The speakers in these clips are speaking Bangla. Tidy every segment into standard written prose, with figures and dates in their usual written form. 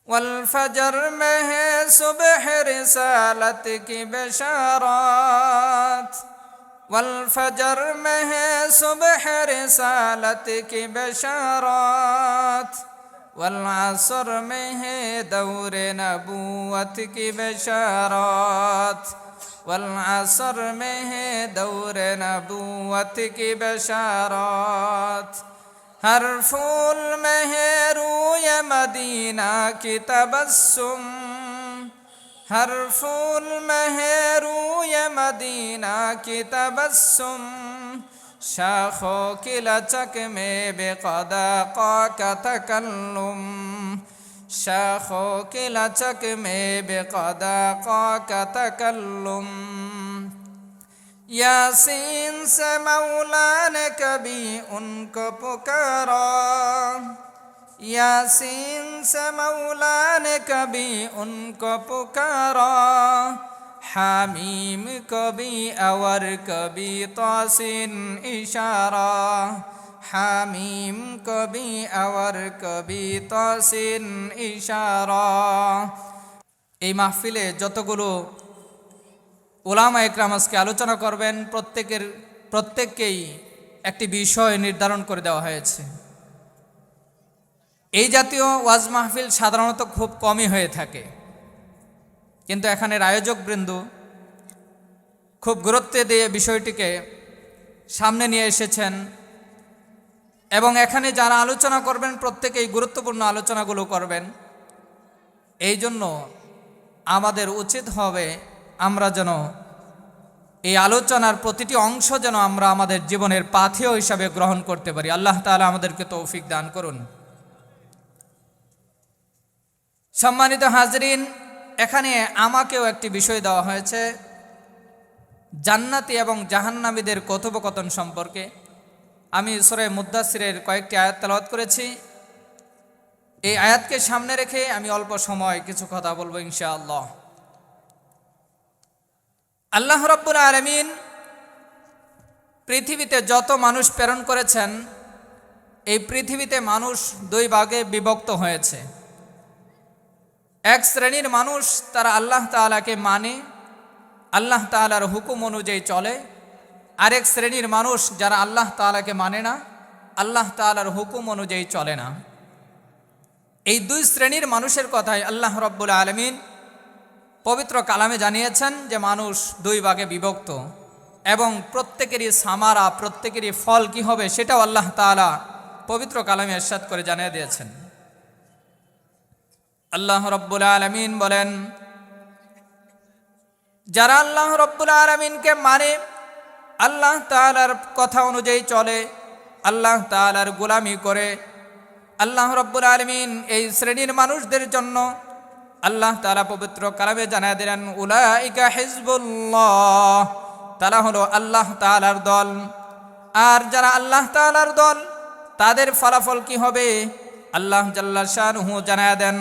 वल फजर में है सुबह रिसालत की बशारत, वल फजर में है सुबह रिसालत की बशारत, वल असर में है दौर नबूवत की बशारत, वल असर में है दौर नबूवत की बशारत। हर फूल में है रूय मदीना की तबस्सुम, हर फूल में है रूय मदीना की तबस्सुम, शाखों की लचक में बेक़दा का तकल्लुम, शाखों की लचक में बेक़दा का तकल्लुम। यासीन से मौला ने कभी उनको पुकारा, यासीन से मौला ने कभी उनको पुकारा, हामीम कभी और कभी तौसीन इशारा, हामीम कभी और कभी तौसीन इशारा। এই মাহফিলে যতগুলো ওলামা একরাম আজকে আলোচনা করবেন প্রত্যেককেই একটি বিষয় নির্ধারণ করে দেওয়া হয়েছে। এই জাতীয় ওয়াজ মাহফিল সাধারণত খুব কমই হয়ে থাকে, কিন্তু এখানের আয়োজকবৃন্দ খুব গুরুত্ব দিয়ে বিষয়টিকে সামনে নিয়ে এসেছেন এবং এখানে যারা আলোচনা করবেন প্রত্যেকেই গুরুত্বপূর্ণ আলোচনাগুলো করবেন। এই জন্য আমাদের উচিত হবে আমরা যেন এই আলোচনার প্রতিটি অংশ যেন আমরা আমাদের জীবনের পাথেয় হিসাবে গ্রহণ করতে পারি। আল্লাহ তাআলা আমাদেরকে তৌফিক দান করুন। সম্মানিত হাজরিন, এখানে আমাকেও একটি বিষয় দেওয়া হয়েছে জান্নাতি এবং জাহান্নামীদের কথোপকথন সম্পর্কে। আমি সূরা মুদ্দাসসিরের কয়েকটি আয়াত তেলাওয়াত করেছি। এই আয়াতকে সামনে রেখে আমি অল্প সময় কিছু কথা বলবো ইনশাআল্লাহ। আল্লাহ রাব্বুল আলামিন পৃথিবীতে যত মানুষ প্রেরণ করেছেন, এই পৃথিবীতে মানুষ দুই ভাগে বিভক্ত হয়েছে। এক শ্রেণীর মানুষ তারা আল্লাহ তাআলাকে মানে, আল্লাহ তাআলার হুকুম অনুযায়ী চলে। আরেক শ্রেণীর মানুষ যারা আল্লাহ তাআলাকে মানে না, আল্লাহ তাআলার হুকুম অনুযায়ী চলে না। এই দুই শ্রেণীর মানুষের কথাই আল্লাহ রাব্বুল আলামিন পবিত্র কালামে জানিয়েছেন যে মানুষ দুই ভাগে বিভক্ত এবং প্রত্যেকেরই সামারা, প্রত্যেকেরই ফল কি হবে সেটাও আল্লাহ তাআলা পবিত্র কালামে ইরশাদ করে জানিয়ে দিয়েছেন। আল্লাহ রাব্বুল আলামিন বলেন, যারা আল্লাহ রাব্বুল আলামিনকে মানে, আল্লাহ তাআলার কথা অনুযায়ী চলে, আল্লাহ তাআলার গোলামি করে, আল্লাহ রাব্বুল আলামিন এই শ্রেণীর মানুষদের জন্য আল্লাহ তাআলা পবিত্র কালামে জানিয়ে দিলেন, উলাইকা হিজবুল্লাহ, তারা হলো আল্লাহ তাআলার দল। আর যারা আল্লাহ তাআলার দল তাদের ফলাফল কি হবে আল্লাহ জাল্লা শানুহু জানিয়ে দেন,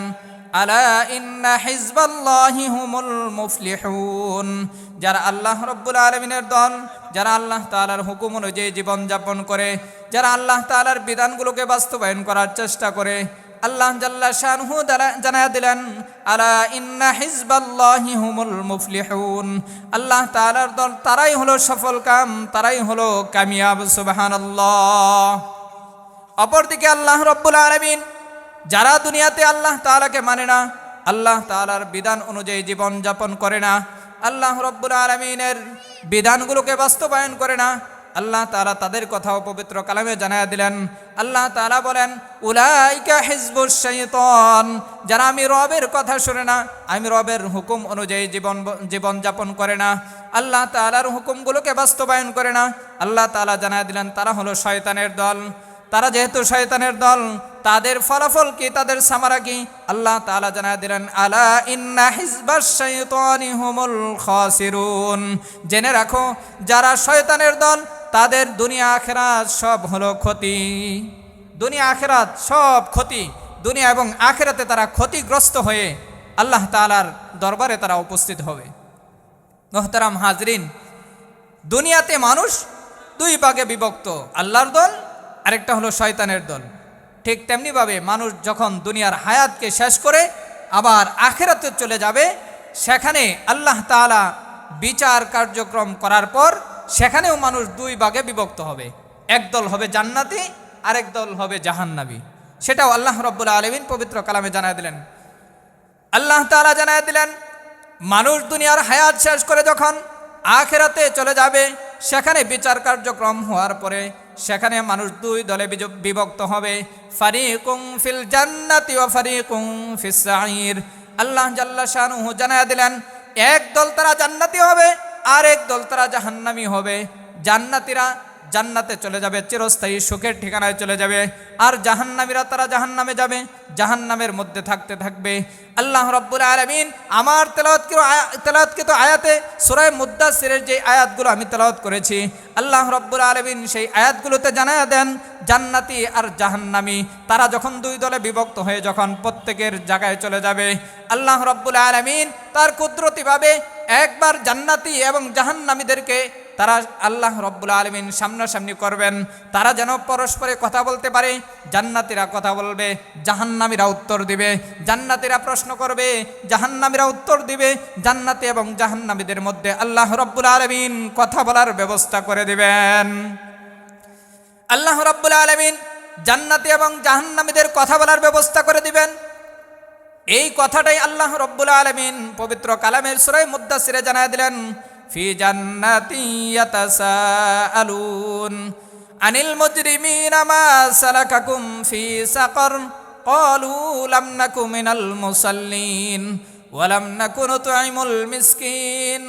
আলা ইন্না হিজবাল্লাহি হুমুল মুফলিহুন। যারা আল্লাহ রাব্বুল আলামিনের দল, যারা আল্লাহ তাআলার হুকুম অনুযায়ী জীবনযাপন করে, যারা আল্লাহ তাআলার বিধানগুলোকে বাস্তবায়ন করার চেষ্টা করে, আল্লাহ জাল্লা শানুহু জানিয়ে দিলেন, আলা ইন্না হিজবাল্লাহি হুমুল মুফলিহুন। আল্লাহ তাআলার দল তারাই হলো সফল কাম, তারাই হলো কামিয়াব। সুবহানাল্লাহ। অপরদিকে আল্লাহ রাব্বুল আলামিন যারা দুনিয়াতে আল্লাহ তাআলাকে মানে না, আল্লাহ তাআলার বিধান অনুযায়ী জীবনযাপন করে না, আল্লাহ রাব্বুল আলামিনের বিধানগুলোকে বাস্তবায়ন করে না, আল্লাহ তাআলা তাদের কথাও পবিত্র কালামে জানিয়ে দিলেন। আল্লাহ তাআলা বলেন, উলাইকা হিজবুশ শাইতান। যারা আমি রবের কথা শুনে না, আমি রবের হুকুম অনুযায়ী জীবনযাপন করে না, আল্লাহ তাআলার হুকুমগুলোকে বাস্তবায়ন করে না, আল্লাহ তাআলা জানিয়ে দিলেন তারা হলো শয়তানের দল। তারা যেহেতু শয়তানের দল, তাদের ফলাফল কি, তাদের সামারা কি আল্লাহ তাআলা জানিয়ে দিলেন, আলা ইন্না হিজবাশ শাইতানি হুমুল খাসিরুন। জেনে রাখো যারা শয়তানের দল তাদের দুনিয়া আখিরাত সব হলো ক্ষতি। দুনিয়া আখিরাত সব ক্ষতি। দুনিয়া এবং আখিরাতে তারা ক্ষতিগ্রস্ত হয়ে আল্লাহ তাআলার দরবারে তারা উপস্থিত হবে। মুহতারাম হাজরিন, দুনিয়াতে মানুষ দুই ভাগে বিভক্ত, আল্লাহর দল আরেকটা হলো শয়তানের দল। ঠিক তেমনিভাবে মানুষ যখন দুনিয়ার হায়াতকে শেষ করে আবার আখিরাতে চলে যাবে, সেখানে আল্লাহ তাআলা বিচার কার্যক্রম করার পর সেখানেও মানুষ দুই ভাগে বিভক্ত হবে, একদল হবে জান্নাতি, আরেক দল হবে জাহান্নামী। সেটাও আল্লাহ রাব্বুল আলামিন পবিত্র কালামে জানায় দিলেন। আল্লাহ তাআলা জানায় দিলেন, মানুষ দুনিয়ার হায়াত শেষ করে যখন আখিরাতে চলে যাবে, সেখানে বিচার কার্যক্রম হওয়ার পরে সেখানে মানুষ দুই দলে বিভক্ত হবে, ফারিকুম ফিল জান্নাতি ওয়া ফারিকুম ফিস সাঈর। আল্লাহ জাল্লা শানুহু জানায় দিলেন, এক দল তারা জান্নাতি হবে, আর এক দল তারা জাহান্নামী হবে। জান্নাতীরা জান্নাতে চলে যাবে, চিরস্থায়ী সুখের ঠিকানায় চলে যাবে, আর জাহান্নামীরা তারা জাহান্নামে যাবে, জাহান্নামের মধ্যে থাকতে থাকবে। আল্লাহ রাব্বুল আলামিন আমার তেলাওয়াতকৃত আয়াতে সূরা মুদ্দাসসিরের যে আয়াতগুলো আমি তেলাওয়াত করেছি, আল্লাহ রাব্বুল আলামিন সেই আয়াতগুলোতে জানায়া দেন জান্নাতি আর জাহান্নামী তারা যখন দুই দলে বিভক্ত হয়ে যখন প্রত্যেকের জায়গায় চলে যাবে, আল্লাহ রাব্বুল আলামিন তার কুদরতিভাবে একবার জান্নাতি এবং জাহান্নামীদেরকে তারা আল্লাহ রাব্বুল আলামিন সামনাসামনি করবেন, তারা যেন পরস্পরে কথা বলতে পারে। জান্নাতীরা কথা বলবে, জাহান্নামীরা উত্তর দিবে, জান্নাতীরা প্রশ্ন করবে, জাহান্নামীরা উত্তর দিবে। জান্নাতি এবং জাহান্নামীদের মধ্যে আল্লাহ রাব্বুল আলামিন কথা বলার ব্যবস্থা করে দিবেন। আল্লাহ রাব্বুল আলামিন জান্নাতি এবং জাহান্নামীদের কথা বলার ব্যবস্থা করে দিবেন। এই কথাটাই আল্লাহ রাব্বুল আলামিন পবিত্র কালামের সূরা মুদ্দাসসিরে জানায় দিলেন, ফি জান্নাতি ইয়াতাসাআলুন আনিল মুজরিমিনা মা সালাকাকুম ফি সাকার ক্বালু লাম নাকু মিনাল মুসাল্লিন ওয়া লাম নাকু নুতঈমুল মিসকিন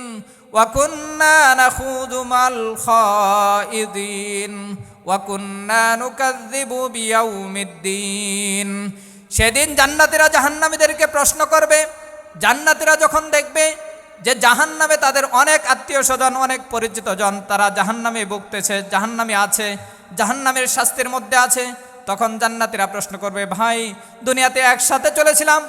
ওয়া কুন্না নাখুযু মাল খায়িদিন ওয়া কুন্না নুকাযযিবু বিয়াউমিদ্দিন। সেদিন জান্নাতীরা জাহান্নামীদেরকে প্রশ্ন করবে। জান্নাতীরা যখন দেখবে যে জাহান্নামে তাদের অনেক আত্মীয় স্বজন, অনেক পরিচিত জন তারা জাহান্নামে ভুগতেছে, জাহান্নামে আছে, জাহান্নামের শাস্তির মধ্যে আছে, তখন জান্নাতীরা প্রশ্ন করবে, ভাই দুনিয়াতে একসাথে চলেছিলাম,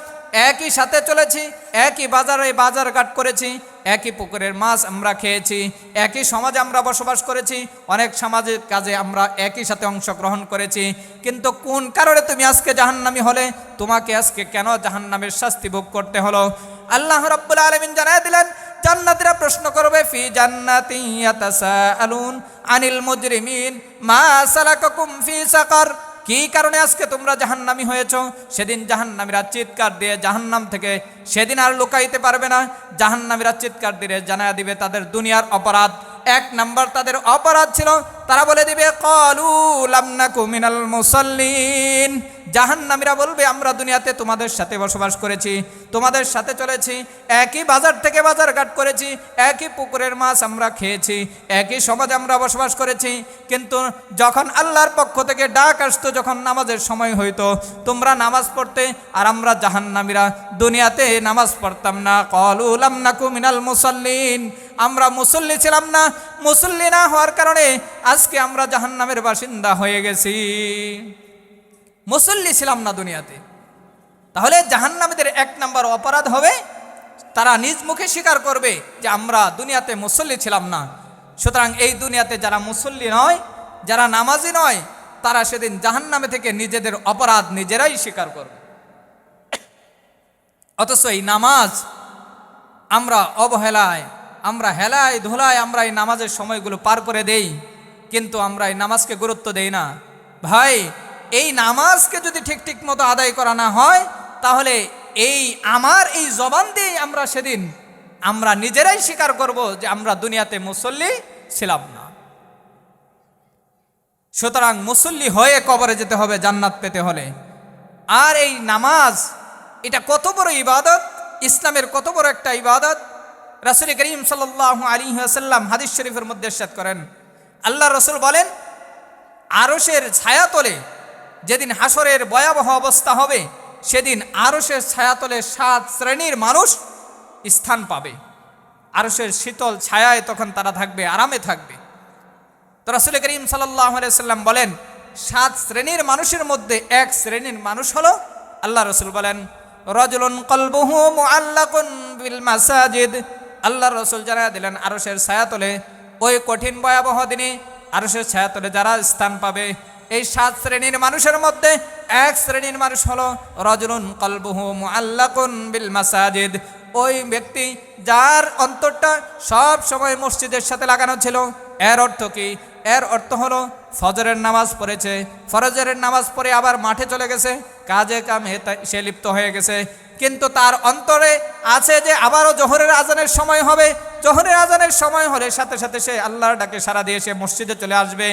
একই সাথে চলেছি, একই বাজারে বাজারঘাট করেছি, একই পুকুরের মাছ আমরা খেয়েছি, একই সমাজে আমরা বসবাস করেছি, অনেক সামাজিক কাজে আমরা একই সাথে অংশগ্রহণ করেছি, কিন্তু কোন কারণে তুমি আজকে জাহান্নামী হলে? তোমাকে আজকে কেন জাহান্নামের শাস্তি ভোগ করতে হলো? আল্লাহ রাব্বুল আলামিন জানায় দিলেন, জান্নাতীরা প্রশ্ন করবে, ফি জান্নাতি ইয়াতাসাআলুন আনিল মুজরিমিন মা সালাকাকুম ফি সাকার। কি কারণে আজকে তোমরা জাহান্নামী হয়েছো? সেদিন জাহান্নামীরা চিৎকার দিয়ে জাহান্নাম থেকে সেদিন আর লুকাইতে পারবে না। জাহান্নামীরা চিৎকার দিয়ে জানায়া দিবে তাদের দুনিয়ার অপরাধ। এক নাম্বার তাদের অপরাধ ছিল, তারা বলে দিবে ক্বালু লাম নাকু মিনাল মুসাল্লিন। জাহান্নামীরা বলবে, আমরা দুনিয়াতে তোমাদের সাথে বসবাস করেছি, তোমাদের সাথে চলেছি, একই বাজার থেকে বাজারঘাট করেছি, একই পুকুরের মাছ আমরা খেয়েছি, একই সমাজে আমরা বসবাস করেছি, কিন্তু যখন আল্লাহর পক্ষ থেকে ডাক আসতো, যখন নামাজের সময় হইতো, তোমরা নামাজ পড়তে, আর আমরা জাহান্নামীরা দুনিয়াতে নামাজ পড়তাম না। ক্বালু লাম নাকু মিনাল মুসাল্লিন, আমরা মুসল্লি ছিলাম না, মুসল্লি না হওয়ার কারণে আজকে আমরা জাহান্নামের বাসিন্দা হয়ে গেছি, মুসল্লি ছিলাম না দুনিয়াতে। তাহলে জাহান্নামীদের এক নাম্বার অপরাধ হবে, তারা নিজ মুখে স্বীকার করবে যে আমরা দুনিয়াতে মুসল্লি ছিলাম না। সুতরাং এই দুনিয়াতে যারা মুসল্লি নয়, যারা নামাজি নয়, তারা সেদিন জাহান্নামে থেকে নিজেদের অপরাধ নিজেরাই স্বীকার করবে। অথচ এই নামাজ আমরা অবহেলায়, আমরা হেলায় ধুলায় আমরা এই নামাজের সময়গুলো পার করে দেই, কিন্তু আমরা এই নামাজকে গুরুত্ব দেই না। ভাই, এই নামাজকে যদি ঠিক মতো আদায় করা না হয়, তাহলে আমার এই জবান দিয়ে আমরা সেদিন আমরা নিজেরাই স্বীকার করব যে আমরা দুনিয়াতে মুসল্লি ছিলাম না। সুতরাং মুসল্লি হয়ে কবরে যেতে হবে জান্নাত পেতে হলে। আর এই নামাজ এটা কত বড় ইবাদত, ইসলামের কত বড় একটা ইবাদত। রাসূল করিম সাল্লাল্লাহু আলাইহি ওয়াসাল্লাম হাদিস শরীফের মধ্যে ইরশাদ করেন, আল্লাহ রাসূল বলেন, আরশের ছায়াতলে যেদিন হাসরের ভয়াবহ অবস্থা হবে, সেদিন আরশের ছায়াতলে 7 শ্রেণীর মানুষ স্থান পাবে। আরশের শীতল ছায়ায় তখন তারা থাকবে, আরামে থাকবে। তো রাসূল করিম সাল্লাল্লাহু আলাইহি ওয়াসাল্লাম বলেন, 7 শ্রেণীর মানুষের মধ্যে এক শ্রেণীর মানুষ হলো, আল্লাহ রাসূল বলেন, রাজুলুন কলবুহু মুআল্লাকুন বিল মাসাজিদ। আল্লাহ রাসূল জানায়া দিলেন, আরশের ছায়াতলে ওই কঠিন ভয়াবহ দিনে আরশের ছায়াতলে যারা স্থান পাবে, এই 7 শ্রেণীর মানুষের মধ্যে এক শ্রেণীর মানুষ হলো রাজুলুন কলবুহু মুআল্লাকুন বিল মাসাজিদ, ওই ব্যক্তি যার অন্তরটা সব সময় মসজিদের সাথে লাগানো ছিল। এর অর্থ কি? এর অর্থ হলো ফজরের নামাজ পড়েছে, ফজরের নামাজ পড়ে আবার মাঠে চলে গেছে, কাজে কামে সে লিপ্ত হয়ে গেছে, কিন্তু তার অন্তরে আছে যে আবারও জোহরের আজানের সময় হবে, জোহরের আজানের সময় হলে সাথে সাথে সে আল্লাহর ডাকে সাড়া দিয়ে সে মসজিদে চলে আসবে।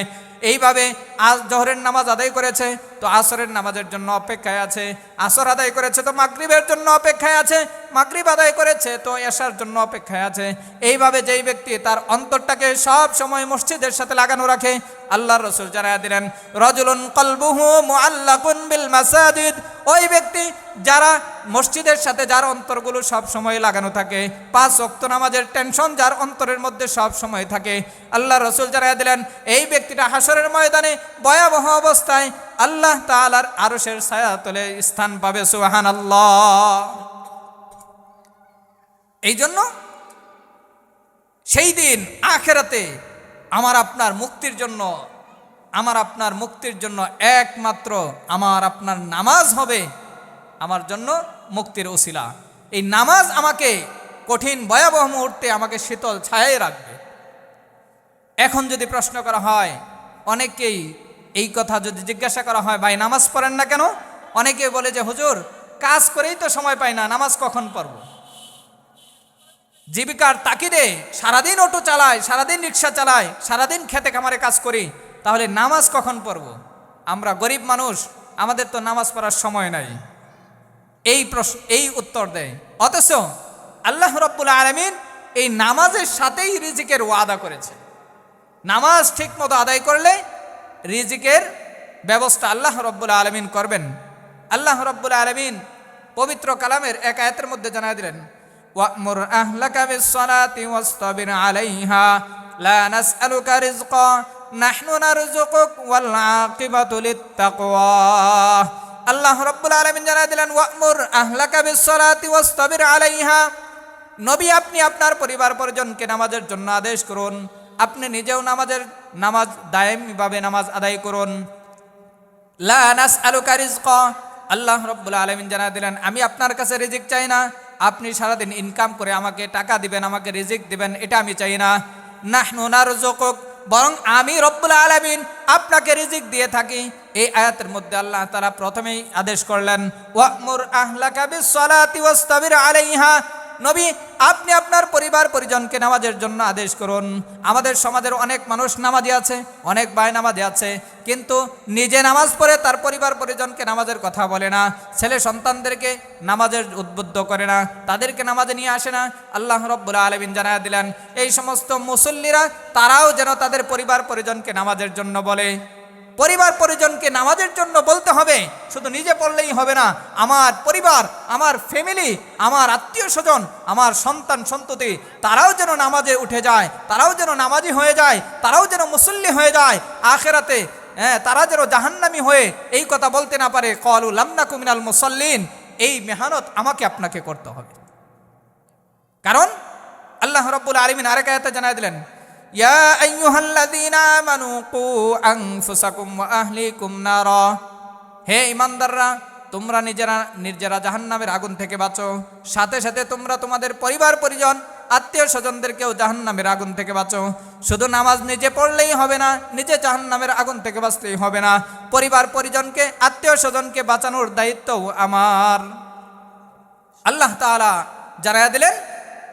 এইভাবে আজ জোহরের নামাজ আদায় করেছে তো আসরের নামাজের জন্য অপেক্ষায় আছে, আসর আদায় করেছে তো মাগরিবের জন্য অপেক্ষায় আছে, মাগরিব আদায় করেছে তো এশার জন্য অপেক্ষায় আছে। এইভাবে যেই ব্যক্তি তার অন্তরটাকে সব সময় মসজিদের সাথে লাগানো রাখে, আল্লাহর রাসূল জানায়া দিলেন রাজুলুন কলবুহু মুআল্লাকুন বিল মাসাজিদ, ওই ব্যক্তি যারা মসজিদের সাথে যার অন্তরগুলো সব সময় লাগানো থাকে, 5 ওয়াক্ত নামাজের টেনশন যার অন্তরের মধ্যে সব সময় থাকে, আল্লাহর রাসূল জানায়া দিলেন এই ব্যক্তিটা হাসরের ময়দানে ভয়াবহ অবস্থায় আল্লাহ তাআলার আরশের ছায়াতলে স্থান পাবে। সুবহানাল্লাহ। এই জন্য সেই দিন আখিরাতে আমার আপনার মুক্তির জন্য একমাত্র আমার আপনার নামাজ হবে আমার জন্য মুক্তির ওসিলা। এই নামাজ আমাকে কঠিন ভয়াবহ মুহূর্তে আমাকে শীতল ছায়ায় রাখবে। এখন যদি প্রশ্ন করা হয়, অনেকেই এই কথা যদি জিজ্ঞাসা করা হয়, ভাই নামাজ পড়েন না কেন? অনেকে বলে যে হুজুর কাজ করেই তো সময় পাই না, নামাজ কখন পড়ব? জীবিকার তাকিদে সারাদিন অটো চালায়, সারাদিন রিক্সা চালায়, সারাদিন খেতে খামারে কাজ করি, তাহলে নামাজ কখন পড়ব? আমরা গরিব মানুষ, আমাদের তো নামাজ পড়ার সময় নাই। এই উত্তর দেয়। অথচ আল্লাহ রাব্বুল আলামিন এই নামাজের সাথেই রিজিকের ওয়াদা করেছে। নামাজ ঠিক মতো আদায় করলে রিজিকের ব্যবস্থা আল্লাহ রাব্বুল আলামিন করবেন। আল্লাহ রাব্বুল আলামিন পবিত্র কালামের এক আয়াতের মধ্যে জানায় দিলেন, ওয়া'মুর আহলাকা বিস-সালাতি ওয়াসতাবির আলাইহা লা নাসআলুকা রিজকা নাহনু নারযুকুক ওয়াল আকিবাতু লিত-তাকওয়া। আল্লাহ রাব্বুল আলামিন জানায় দিলেন, ওয়া'মুর আহলাকা বিস-সালাতি ওয়াসতাবির আলাইহা, নবী আপনি আপনার পরিবার পরিজনকে নামাজের জন্য আদেশ করুন, আপনি নিজেও নামাজ দায়মীভাবে নামাজ আদায় করুন। লা নাসআলুকা রিজকা, আল্লাহ রাব্বুল আলামিন জানায় দিলেন আমি আপনার কাছে রিজিক চাই না, আপনি সারাদিন ইনকাম করে আমাকে টাকা দিবেন, আমাকে রিজিক দিবেন, এটা আমি চাই না। নাহনু নারযুকুক, বরং আমি রব্বুল আলামিন আপনাকে রিজিক দিয়ে থাকি। এই আয়াতের মধ্যে আল্লাহ তাআলা প্রথমেই আদেশ করলেন, ওয়া'মুর আহলাকা বিস-সালাতি ওয়াসতাবির আলাইহা, নবী আপনি আপনার পরিবার পরিজনকে নামাজের জন্য আদেশ করুন। আমাদের সমাজের অনেক মানুষ নামাজি আছে, অনেক ভাই নামাজি আছে, কিন্তু নিজে নামাজ পড়ে তার পরিবার পরিজনকে নামাজের কথা বলে না, ছেলে সন্তানদেরকে নামাজের উদ্বুদ্ধ করে না, তাদেরকে নামাজে নিয়ে আসে না। আল্লাহ রাব্বুল আলামিন জানায় দিলেন এই সমস্ত মুসল্লিরা তারাও যেন তাদের পরিবার পরিজনকে নামাজের জন্য বলে। পরিবার পরিজনকে নামাজের জন্য বলতে হবে, শুধু নিজে পড়লেই হবে না। আমার পরিবার, আমার ফ্যামিলি, আমার আত্মীয় স্বজন, আমার সন্তান সন্ততি তারাও যেন নামাজে উঠে যায়, তারাও যেন নামাজি হয়ে যায়, তারাও যেন মুসল্লি হয়ে যায়। আখিরাতে তারা যেন জাহান্নামী হয়ে এই কথা বলতে না পারে, ক্বালু লাম নাকু মিনাল মুসাল্লিন। এই মেহনত আমাকে আপনাকে করতে হবে। কারণ আল্লাহ রাব্বুল আলামিন আরেক আয়াতে জানায় দিলেন, ইয়া আইয়ুহাল্লাযীনা আমানু কু আনফুসাকুম ওয়া আহলিকুম নারা, হে ঈমানদাররা তোমরা নিজেরা জাহান্নামের আগুন থেকে বাঁচো, সাথে সাথে তোমরা তোমাদের পরিবার পরিজন আত্মীয় স্বজনদেরকেও জাহান্নামের আগুন থেকে বাঁচো। শুধু নামাজ নিজে পড়লেই হবে না, নিজে জাহান্নামের আগুন থেকে বাঁচলেই হবে না, পরিবার পরিজনকে আত্মীয় স্বজনকে বাঁচানোর দায়িত্বও আমার। আল্লাহ তাআলা জানায়া দিলেন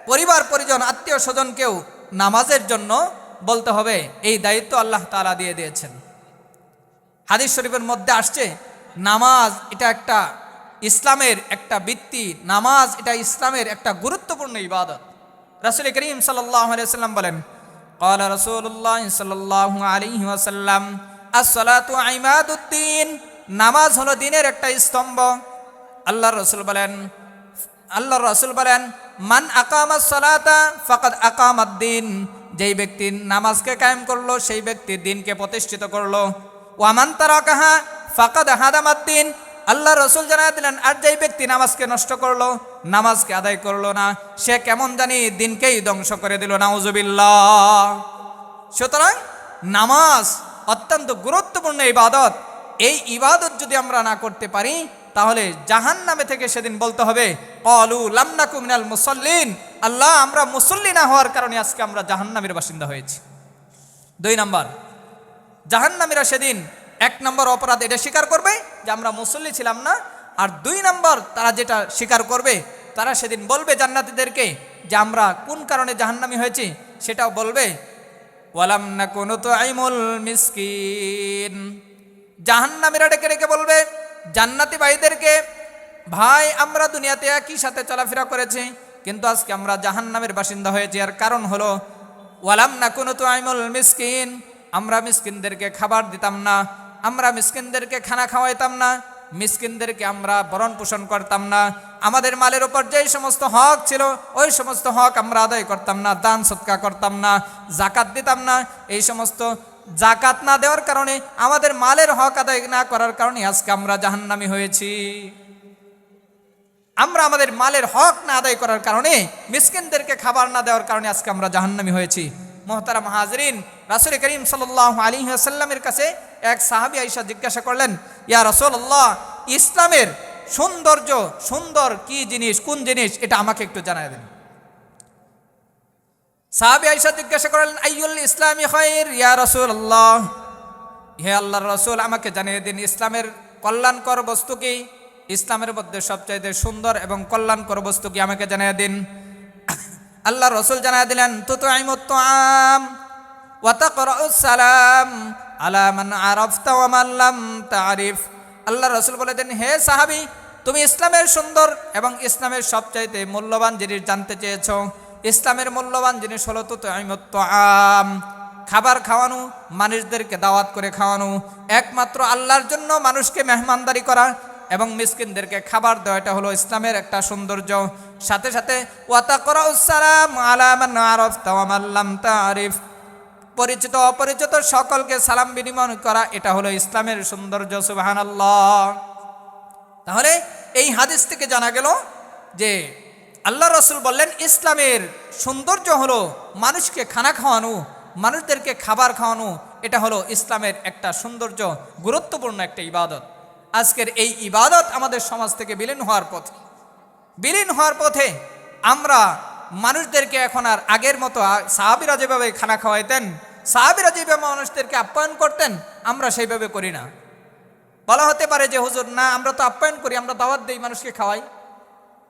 পরিবার পরিজন আত্মীয় স্বজনকেও নামাজের জন্য বলতে হবে, এই দায়িত্ব আল্লাহ তাআলা দিয়ে দিয়েছেন। হাদিস শরীফের মধ্যে আসছে নামাজ এটা একটা ইসলামের একটা ভিত্তি, নামাজ এটা ইসলামের একটা গুরুত্বপূর্ণ ইবাদত। রাসূল করিম সাল্লাল্লাহু আলাইহি ওয়াসাল্লাম বলেন, ক্বালা রাসূলুল্লাহ সাল্লাল্লাহু আলাইহি ওয়াসাল্লাম আস-সালাতু ইমাদুদ্দিন, নামাজ হলো দ্বীনের একটা স্তম্ভ। আল্লাহর রাসূল বলেন মান আকামাস সালাতা ফাকাদ আকামাদ্দিন, যেই ব্যক্তি নামাজকে কায়েম করলো সেই ব্যক্তি দ্বীনকে প্রতিষ্ঠিত করলো। ওয়া মান তারাকাহা ফাকাদ হাদামাদ্দিন, আল্লাহ রাসূল জানায় দিলেন আর যেই ব্যক্তি নামাজকে নষ্ট করলো, নামাজকে আদায় করলো না, সে কেমন জানি দ্বীনকেই ধ্বংস করে দিল। নাউজুবিল্লাহ। সুতরাং নামাজ অত্যন্ত গুরুত্বপূর্ণ ইবাদত। এই ইবাদত যদি আমরা না করতে পারি তাহলে জাহান্নামে থেকে সেদিন বলতে হবে ক্বালু লাম নাকু মিনাল মুসাল্লিন, আল্লাহ আমরা মুসল্লি না হওয়ার কারণে আজকে আমরা জাহান্নামের বাসিন্দা হয়েছি। 2 নম্বর, জাহান্নামীরা সেদিন 1 নম্বর অপরাধ এটা স্বীকার করবে যে আমরা মুসল্লি ছিলাম না, আর 2 নম্বর তারা যেটা স্বীকার করবে তারা সেদিন বলবে জান্নাতীদেরকে যে আমরা কোন কারণে জাহান্নামী হয়েছি সেটাও বলবে ওয়ালাম নাকু নুতঈমুল মিসকিন। জাহান্নামীরা ডেকে ডেকে বলবে জান্নাতি ভাইদেরকে, ভাই আমরা দুনিয়াতে একই সাথে চলাফেরা করেছি কিন্তু আজকে আমরা জাহান্নামের বাসিন্দা হয়েছি, আর কারণ হলো ওয়ালাম নাকু নুতঈমুল মিসকিন, আমরা মিসকিনদেরকে খাবার দিতাম না, আমরা মিসকিনদেরকে খানা খাওয়াইতাম না, মিসকিনদেরকে আমরা ভরণ পোষণ করতাম না, আমাদের মালের উপর যেই সমস্ত হক ছিল ওই সমস্ত হক আমরা আদায় করতাম না, দান সদকা করতাম না, জাকাত দিতাম না। এই সমস্ত জাকাত না দেওয়ার কারণে, আমাদের মালের হক আদায় না করার কারণে আজকে আমরা জাহান্নামী হয়েছি। আমরা আমাদের মালের হক না আদায় করার কারণে, মিসকিনদেরকে খাবার না দেওয়ার কারণে আজকে আমরা জাহান্নামী হয়েছি। মোহতারাম হাজরিন, রাসূল করিম সাল্লাল্লাহু আলাইহি ওয়াসাল্লামের কাছে এক সাহাবী আয়েশা জিজ্ঞাসা করলেন, ইয়া রাসূলুল্লাহ, ইসলামের সৌন্দর্য, সুন্দর কি জিনিস, কোন জিনিস, এটা আমাকে একটু জানায় দেন। সাহাবী আয়েশা জিজ্ঞাসা করলেন, আইয়ুল ইসলামি খায়র ইয়া রাসূলুল্লাহ, হে আল্লাহর রাসূল আমাকে জানিয়ে দিন ইসলামের কল্যাণকর বস্তু কি, ইসলামের মধ্যে সবচাইতে সুন্দর এবং কল্যাণকর বস্তু কি আমাকে জানিয়ে দিন। আল্লাহর রাসূল জানিয়ে দিলেন, তুতঈমুত তুআম ওয়া তাকরাউস সালাম আলা মান আরাফতা ওয়া মান লাম তারিফ। আল্লাহর রাসূল বলে দেন, হে সাহাবী, তুমি ইসলামের সুন্দর এবং ইসলামের সবচাইতে মূল্যবান জিনিস জানতে চেয়েছো। ইসলামের মূল্যবান জিনিস হলো তুতঈমুত তুআম, খাবার খাওয়ানো, মানুষদেরকে দাওয়াত করে খাওয়ানো, একমাত্র আল্লাহর জন্য মানুষকে মেহমানদারি করা এবং মিসকিনদেরকে খাবার দেওয়া, এটা হলো ইসলামের একটা সৌন্দর্য। সাথে সাথে ওয়া তাকরাউস সালাম আলা মান আরাফতা ওয়া মান লাম তারিফ, পরিচিত অপরিচিত সকলকে সালাম বিনিময় করা, এটা হলো ইসলামের সৌন্দর্য। সুবহানাল্লাহ। তাহলে এই হাদিস থেকে জানা গেল যে আল্লাহ রাসূল বললেন ইসলামের সৌন্দর্য হলো মানুষকে খানা খাওয়ানো, মানুষদেরকে খাবার খাওয়ানো, এটা হলো ইসলামের একটা সৌন্দর্য, গুরুত্বপূর্ণ একটা ইবাদত। আজকের এই ইবাদত আমাদের সমাজ থেকে বিলীন হওয়ার পথে আমরা মানুষদেরকে এখন আর আগের মতো সাহাবীরা যেভাবে খানা খাওয়াইতেন, সাহাবীরা যেভাবে মানুষদেরকে আপ্যায়ন করতেন, আমরা সেইভাবে করি না। বলা হতে পারে যে হুজুর না, আমরা তো আপ্যায়ন করি, আমরা দাওয়াত দেই, মানুষকে খাওয়াই।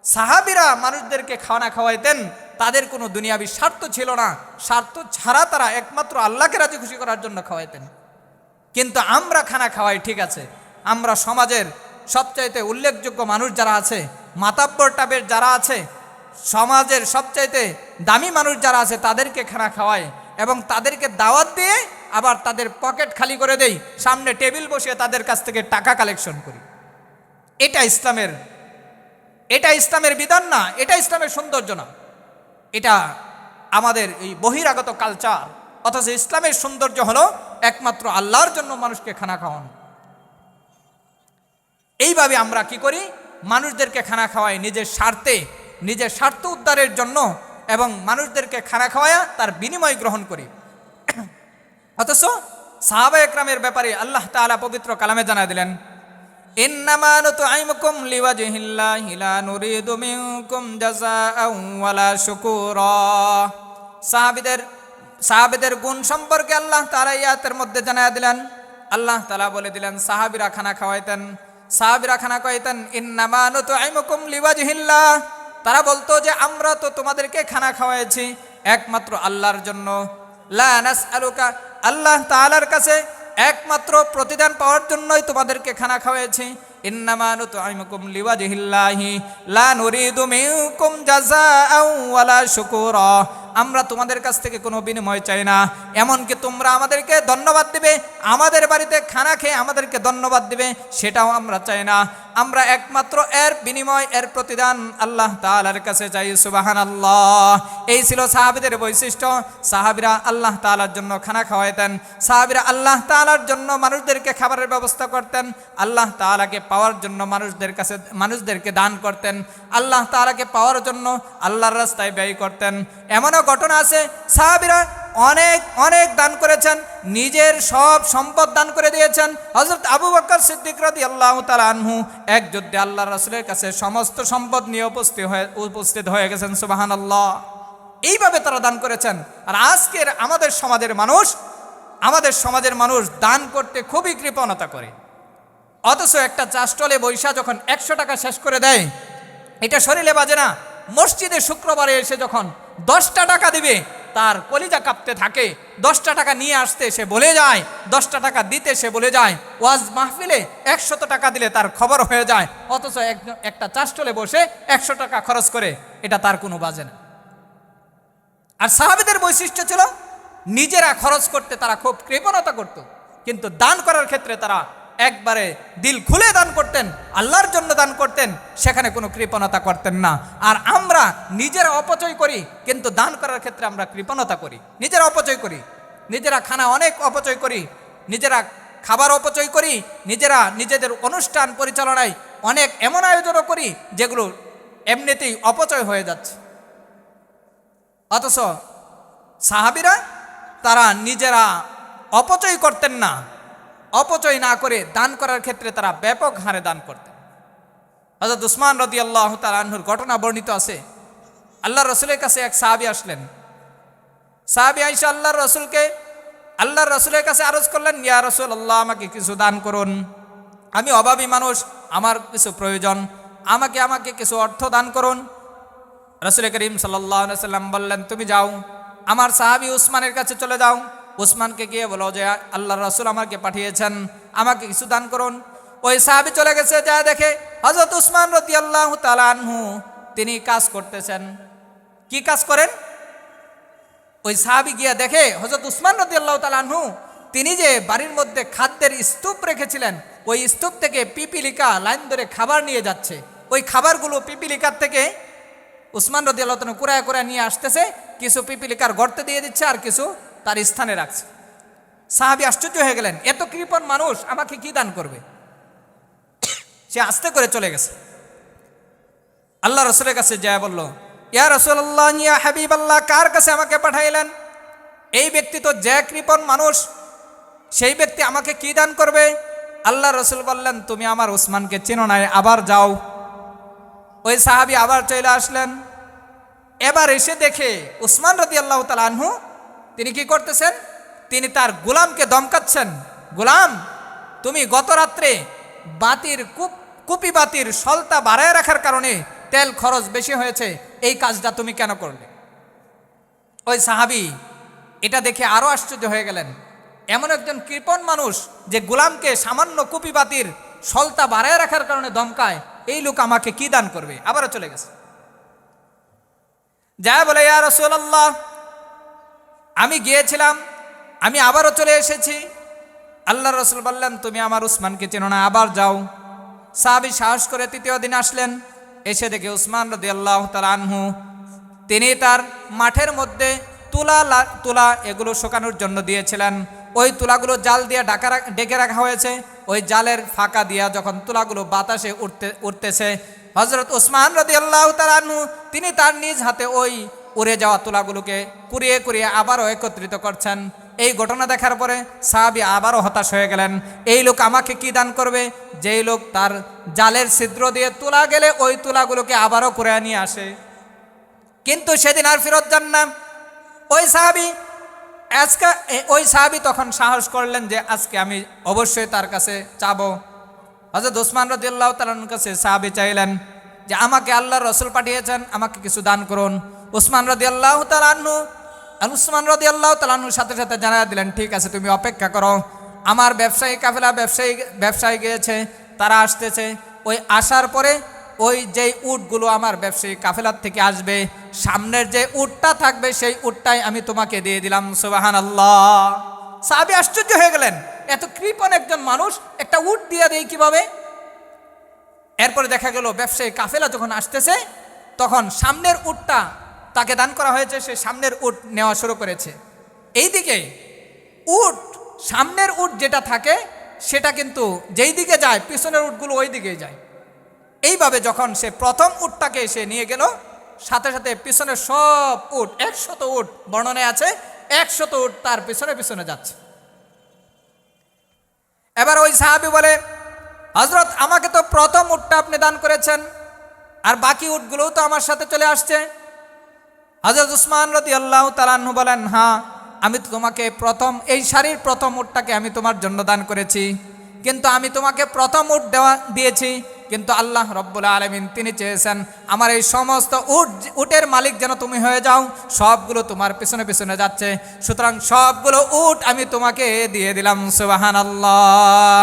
সাহাবীরা মানুষদেরকে খানা খাওয়াইতেন, তাদের কোনো দুনিয়াবি স্বার্থ ছিল না, স্বার্থ ছাড়া তারা একমাত্র আল্লাহকে রাজি খুশি করার জন্য খাওয়াইতেন। কিন্তু আমরা খানা খাওয়াই ঠিক আছে, আমরা সমাজের সবচাইতে উল্লেখযোগ্য মানুষ যারা আছে, মাতাব্বর টাবের যারা আছে, সমাজের সবচাইতে দামি মানুষ যারা আছে, তাদেরকে খানা খাওয়াই এবং তাদেরকে দাওয়াত দিয়ে আবার তাদের পকেট খালি করে দেই, সামনে টেবিল বসিয়ে তাদের কাছ থেকে টাকা কালেকশন করি। এটা ইসলামের বিধান না, এটা ইসলামের সৌন্দর্য না, এটা আমাদের এই বহিরাগত কালচার। অথচ ইসলামের সৌন্দর্য হলো একমাত্র আল্লাহর জন্য মানুষকে খানা খাওয়ানো। এইভাবে আমরা কি করি, মানুষদেরকে খানা খাওয়াই নিজের স্বার্থ উদ্ধারের জন্য, এবং মানুষদেরকে খানা খাওয়ায়া তার বিনিময় গ্রহণ করি। অথচ সাহাবা একরামের ব্যাপারে আল্লাহ তাআলা পবিত্র কালামে জানায় দিলেন, ইন্নামা নুতঈমুকুম লিওয়াজহিল্লাহি লা নুরিদু মিনকুম জাযাআন ওয়ালা শুকুরা। সাহাবীদের গুণ সম্পর্কে আল্লাহ তাআলা আয়াতের মধ্যে জানায় দিলেন। আল্লাহ তাআলা বলে দিলেন সাহাবীরা খানা খাওয়াইতেন, ইন্নামা নুতঈমুকুম লিওয়াজহিল্লাহ, তারা বলতো যে আমরা তো তোমাদেরকে খানা খাওয়াইছি একমাত্র আল্লাহর জন্য। লা নাসআলুকা, আল্লাহ তাআলার কাছে একমাত্র প্রতিদান পাওয়ার জন্যই তোমাদেরকে খানা খাওয়াইছি। ইন্নামা নুতঈমুকুম লিওয়াজহিল্লাহি লা নুরিদু মিনকুম জাযাআন ওয়ালা শুকুরা, আমরা তোমাদের কাছ থেকে কোনো বিনিময় চাই না, এমনকি তোমরা আমাদেরকে ধন্যবাদ দিবে, আমাদের বাড়িতে খানা খেয়ে আমাদেরকে ধন্যবাদ দিবে, সেটাও আমরা চাই না। আমরা একমাত্র এর বিনিময়, এর প্রতিদান আল্লাহ তাআলার কাছে চাই। সুবহানাল্লাহ। এই ছিল সাহাবীদের বৈশিষ্ট্য। সাহাবীরা আল্লাহ তাআলার জন্য খানা খাওয়াইতেন, সাহাবীরা আল্লাহ তাআলার জন্য মানুষদেরকে খাবারের ব্যবস্থা করতেন, আল্লাহ তাআলাকে পাওয়ার জন্য মানুষদেরকে দান করতেন, আল্লাহ তাআলাকে পাওয়ার জন্য আল্লাহর রাস্তায় ব্যয় করতেন। এমনও ঘটনা আছে সাহাবীরা অনেক অনেক দান করেছেন, নিজের সব সম্পদ দান করে দিয়েছেন। হযরত আবু বকর সিদ্দিক রাদিয়াল্লাহু তাআলা আনহু এক যুদ্ধে আল্লাহর রাসূলের কাছে সমস্ত সম্পদ নিয়ে উপস্থিত হয়ে গেছেন। সুবহানাল্লাহ। এইভাবে তারা দান করেছেন। আর আজকের আমাদের সমাজের মানুষ দান করতে খুবই কৃপণতা করে, অথচ একটা চা স্টলে বৈশা যখন 100 টাকা শেষ করে দেয়, এটা শরীরে বাজে না। মসজিদে শুক্রবারে এসে যখন 10টা টাকা দিবে, তার কলিজা কাঁপতে থাকে। 10টা টাকা নিয়ে আসতে সে বলে যায়, 10টা টাকা দিতে সে বলে যায়। ওয়াজ মাহফিলে 100 টাকা দিলে তার খবর হয়ে যায়, অথচ একটা চা স্টলে বসে 100 টাকা খরচ করে, এটা তার কোনো বাজে না। আর সাহাবীদের বৈশিষ্ট্য ছিল নিজেরা খরচ করতে তারা খুব কৃপণতা করত, কিন্তু দান করার ক্ষেত্রে তারা একবারে দিল খুলে দান করতেন, আল্লাহর জন্য দান করতেন, সেখানে কোনো কৃপণতা করতেন না। আর আমরা নিজেরা অপচয় করি, কিন্তু দান করার ক্ষেত্রে আমরা কৃপণতা করি, নিজেরা অপচয় করি, নিজেরা খানা অনেক অপচয় করি, নিজেরা খাবার অপচয় করি, নিজেরা নিজেদের অনুষ্ঠান পরিচালনায় অনেক এমন আয়োজনও করি যেগুলো এমনিতেই অপচয় হয়ে যাচ্ছে। অথচ সাহাবীরা তারা নিজেরা অপচয় করতেন না, অপচয় না করে দান করার ক্ষেত্রে তারা ব্যাপক হারে দান করতেন। হযরত উসমান রাদিয়াল্লাহু তাআলা আনহুর ঘটনা বর্ণিত আছে। আল্লাহর রাসূলের কাছে এক সাহাবী আসলেন। সাহাবী আয়েশা আল্লাহর রাসূলের কাছে আরজ করলেন, ইয়া রাসূলুল্লাহ, আমাকে কিছু দান করুন, আমি অভাবী মানুষ, আমার কিছু প্রয়োজন, আমাকে কিছু অর্থ দান করুন। রাসূল করিম সাল্লাল্লাহু আলাইহি সাল্লাম বললেন, তুমি যাও, আমার সাহাবী উসমানের কাছে চলে যাও, উসমানকে গিয়ে বলো যে আল্লাহর রাসূল আমাকে পাঠিয়েছেন, আমাকে কিছু দান করুন। ওই সাহাবী চলে গেছে, যা দেখে হযরত উসমান রাদিয়াল্লাহু তাআলা আনহু তিনি কাজ করতেছেন। কি কাজ করেন? ওই সাহাবী গিয়ে দেখে হযরত উসমান রাদিয়াল্লাহু তাআলা আনহু তিনি যে বাড়ির মধ্যে খাদ্যের স্তূপ রেখেছিলেন, ওই স্তূপ থেকে পিপিলিকা লাইন ধরে খাবার নিয়ে যাচ্ছে। ওই খাবারগুলো পিপিলিকার থেকে উসমান রাদিয়াল্লাহু তাআলা কুড়ায় কুড়ায় নিয়ে আসতেছে, কিছু পিপিলিকার গর্তে দিয়ে দিচ্ছে আর কিছু তার স্থানে রাখছে। সাহাবী আশ্চর্য হয়ে গেলেন, এত কৃপণ মানুষ আমাকে কি দান করবে? সে আস্তে করে চলে গেছে। আল্লাহ রাসূলের কাছে যায় বলল, ইয়া রাসূলুল্লাহ, ইয়া হাবিবাল্লাহ, কার কাছে আমাকে পাঠাইলেন? এই ব্যক্তি তো যে কৃপণ মানুষ, সেই ব্যক্তি আমাকে কি দান করবে? আল্লাহ রাসূল বললেন, তুমি আমার উসমানকে চেনো নাই, আবার যাও। ওই সাহাবী আবার চলে আসলেন। এবার এসে দেখে উসমান রাদিয়াল্লাহু তাআলা আনহু তিনি কি করতেছেন? তিনি তার গোলামকে ধমকাচ্ছেন, গোলাম, তুমি গত রাত্রে কুপি বাতির সলতা বাড়ায় রাখার কারণে তেল খরচ বেশি হয়েছে, এই কাজটা তুমি কেন করলে? ওই সাহাবী এটা দেখে আরো আশ্চর্য হয়ে গেলেন, এমন একজন কৃপণ মানুষ যে গোলামকে সামান্য কুপি বাতির সলতা বাড়ায় রাখার কারণে ধমকায়, এই লোক আমাকে কি দান করবে? আবারও চলে গেছে, যা বলে, ইয়া রাসূলুল্লাহ, আমি গিয়েছিলাম, আমি আবারও চলে এসেছি। আল্লাহর রাসূল বললেন, তুমি আমার উসমানকে চেনো না, আবার যাও। সাহাবী সাহস করে তৃতীয় দিন আসলেন। এসে দেখে উসমান রাদিয়াল্লাহু তাআলা আনহু তিনি তার মাঠের মধ্যে তুলা এগুলো শুকানোর জন্য দিয়েছিলেন। ওই তুলাগুলো জাল দিয়ে ডেকে রাখা হয়েছে। ওই জালের ফাঁকা দিয়া যখন তুলাগুলো বাতাসে উঠতেছে, হযরত উসমান রাদিয়াল্লাহু তাআলা আনহু তিনি তার নিজ হাতে ওই উড়ে যাওয়া তুলাগুলোকে কুড়িয়ে কুড়িয়ে আবারও একত্রিত করছেন। এই ঘটনা দেখার পরে সাহাবী আবারও হতাশ হয়ে গেলেন, এই লোক আমাকে কি দান করবে? যেই লোক তার জালের ছিদ্র দিয়ে তুলা গেলে ওই তুলাগুলোকে আবারও কুড়িয়ে নিয়ে আসে। কিন্তু সেদিন আর ফেরত যান না ওই সাহাবী তখন সাহস করলেন যে আজকে আমি অবশ্যই তার কাছে চাবো। হযরত উসমান রাদিয়াল্লাহু তাআলার কাছে সাহাবী চাইলেন যে আমাকে আল্লাহর রাসূল পাঠিয়েছেন, আমাকে কিছু দান করুন। উসমান রাদিয়াল্লাহু তাআলা আনহুর সাথে সাথে জানায়া দিলেন, ঠিক আছে, তুমি অপেক্ষা করো, আমার ব্যবসায়ী কাফেলা ব্যবসায়ী গিয়েছে, তারা আসতেছে। ওই আসার পরে ওই যেই উটগুলো আমার ব্যবসায়ী কাফেলার থেকে আসবে, সামনের যে উটটা থাকবে সেই উটটাই আমি তোমাকে দিয়ে দিলাম। সুবহানাল্লাহ। সাহাবী আশ্চর্য হয়ে গেলেন, এত কৃপণ একজন মানুষ একটা উট দিয়ে দেয় কিভাবে? এরপরে দেখা গেল ব্যবসায়ী কাফেলা যখন আসতেছে তখন সামনের উটটা তাকে দান করা হয়েছে, সে সামনের উট নেওয়া শুরু করেছে। এইদিকে সামনের উট যেটা থাকে সেটা কিন্তু যেই দিকে যায় পিছনের উটগুলো ওই দিকেই যায়। এইভাবে যখন সে প্রথম উটটাকে সে নিয়ে গেল, সাথে সাথে পিছনের সব উট 100 উট বর্ণনায় আছে 100 উট তার পিছনে পিছনে যাচ্ছে। এবার ওই সাহাবী বলে, হযরত আমাকে তো প্রথম উটটা আপনি দান করেছেন, আর বাকি উটগুলোও তো আমার সাথে চলে আসছে। হযরত উসমান রাদিয়াল্লাহু তাআলা আনহু বলেন, হ্যাঁ আমি তো তোমাকে প্রথম এই সারির প্রথম উটটাকে আমি তোমার জন্য দান করেছি, কিন্তু আমি তোমাকে প্রথম উট দিয়েছি, কিন্তু আল্লাহ রব্বুল আলামিন তিনি চেয়েছেন আমার এই সমস্ত উটের মালিক যেন তুমি হয়ে যাও, সবগুলো তোমার পিছনে পিছনে যাচ্ছে, সুতরাং সবগুলো উট আমি তোমাকে দিয়ে দিলাম। সুবহানাল্লাহ।